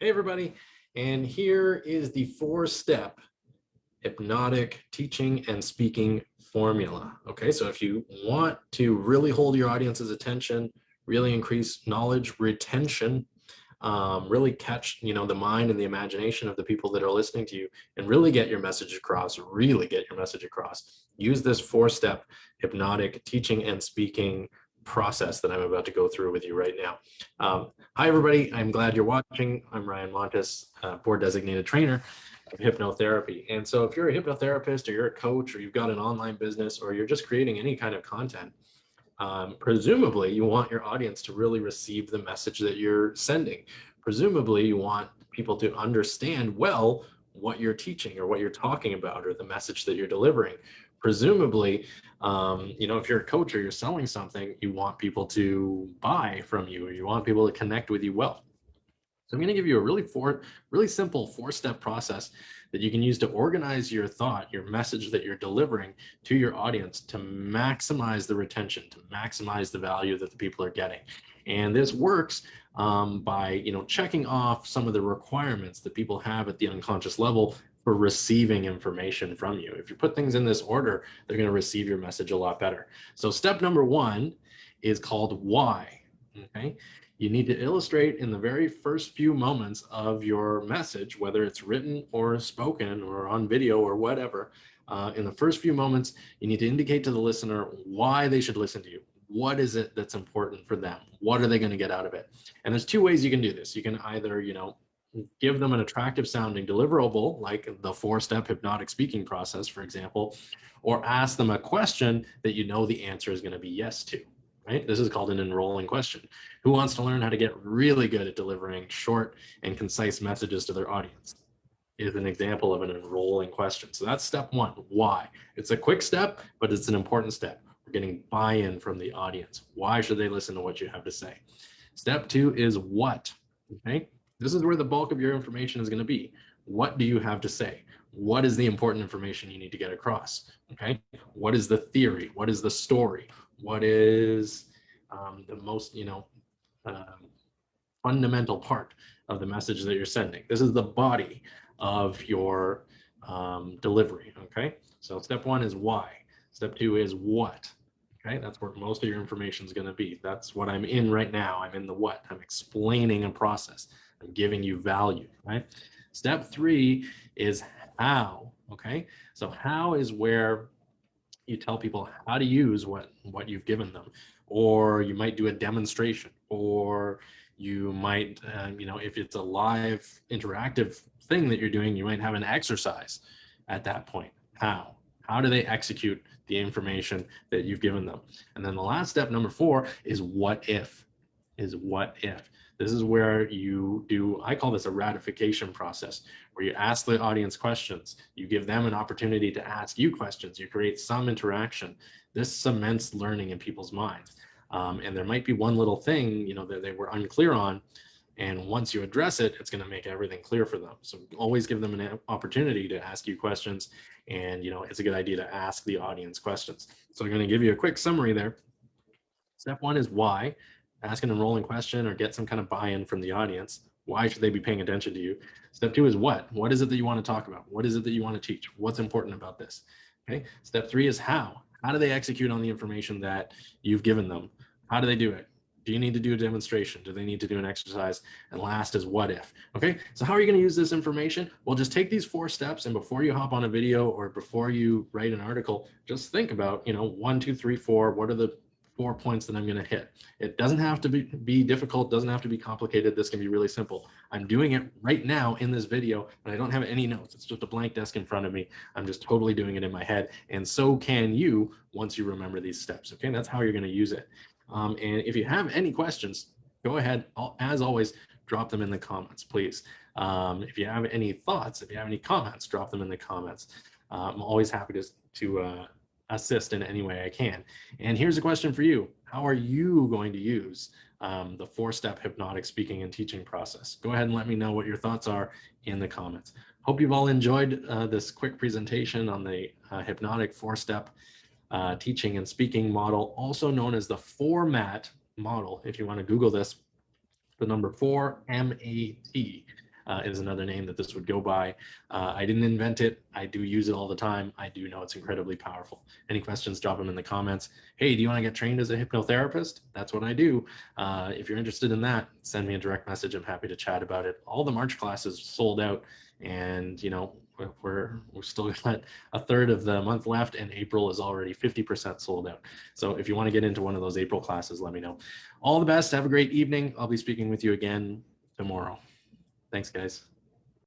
Hey everybody, and here is the 4-step hypnotic teaching and speaking formula. Okay, so if you want to really hold your audience's attention, really increase knowledge retention, really catch the mind and the imagination of the people that are listening to you, and really get your message across, use this 4-step hypnotic teaching and speaking process that I'm about to go through with you right now. Hi everybody, I'm glad you're watching. I'm Ryan Montes, board designated trainer of hypnotherapy. And so if you're a hypnotherapist or you're a coach or you've got an online business or you're just creating any kind of content, presumably you want your audience to really receive the message that you're sending. Presumably you want people to understand well what you're teaching or what you're talking about or the message that you're delivering. Presumably, if you're a coach or you're selling something, you want people to buy from you or you want people to connect with you well. So I'm going to give you a really simple 4-step process that you can use to organize your thought, your message that you're delivering to your audience to maximize the retention, to maximize the value that the people are getting. And this works by checking off some of the requirements that people have at the unconscious level for receiving information from you. If you put things in this order, they're going to receive your message a lot better. So step number 1 is called why. Okay. You need to illustrate in the very first few moments of your message, whether it's written or spoken or on video or whatever. In the first few moments, you need to indicate to the listener why they should listen to you. What is it that's important for them? What are they going to get out of it? And there's 2 ways you can do this. You can either, give them an attractive sounding deliverable, like the 4-step hypnotic speaking process, for example, or ask them a question that the answer is going to be yes to. Right? This is called an enrolling question. Who wants to learn how to get really good at delivering short and concise messages to their audience? Is an example of an enrolling question. So that's step 1, why. It's a quick step, but it's an important step. We're getting buy-in from the audience. Why should they listen to what you have to say? Step 2 is what, okay? This is where the bulk of your information is going to be. What do you have to say? What is the important information you need to get across? Okay. What is the theory? What is the story? What is the most, fundamental part of the message that you're sending? This is the body of your delivery. Okay. So step 1 is why. Step 2 is what. Okay. That's where most of your information is going to be. That's what I'm in right now. I'm in the what. I'm explaining a process. I'm giving you value. Right. Step 3 is how. Okay. So how is where you tell people how to use what you've given them, or you might do a demonstration, or you might, if it's a live interactive thing that you're doing, you might have an exercise at that point. How do they execute the information that you've given them? And then the last step, number 4, is what if. This is where you do, I call this a ratification process, where you ask the audience questions, you give them an opportunity to ask you questions, you create some interaction. This cements learning in people's minds. And there might be one little thing, that they were unclear on. And once you address it, it's going to make everything clear for them. So always give them an opportunity to ask you questions. And, it's a good idea to ask the audience questions. So I'm going to give you a quick summary there. Step 1 is why. Ask an enrolling question or get some kind of buy-in from the audience. Why should they be paying attention to you? Step 2 is what. What is it that you want to talk about? What is it that you want to teach? What's important about this? Okay. Step 3 is how. How do they execute on the information that you've given them? How do they do it? Do you need to do a demonstration? Do they need to do an exercise? And last is what if. Okay. So how are you going to use this information? Well, just take these 4 steps, and before you hop on a video or before you write an article, just think about, 1, 2, 3, 4. What are the 4 points that I'm going to hit? It doesn't have to be difficult, doesn't have to be complicated. This can be really simple. I'm doing it right now in this video, and I don't have any notes. It's just a blank desk in front of me. I'm just totally doing it in my head. And so can you once you remember these steps. Okay, that's how you're going to use it. And if you have any questions, go ahead. As always, drop them in the comments, please. If you have any thoughts, if you have any comments, drop them in the comments. I'm always happy to assist in any way I can. And here's a question for you. How are you going to use the 4-step hypnotic speaking and teaching process? Go ahead and let me know what your thoughts are in the comments. Hope you've all enjoyed this quick presentation on the hypnotic 4-step teaching and speaking model, also known as the format model. If you want to Google this, the number 4 MAT. is another name that this would go by. I didn't invent it. I do use it all the time. I do know it's incredibly powerful. Any questions, drop them in the comments. Hey, do you want to get trained as a hypnotherapist? That's what I do. If you're interested in that, send me a direct message. I'm happy to chat about it. All the March classes sold out, and you know, we're still got a third of the month left, and April is already 50% sold out. So if you want to get into one of those April classes, let me know. All the best. Have a great evening. I'll be speaking with you again tomorrow. Thanks, guys.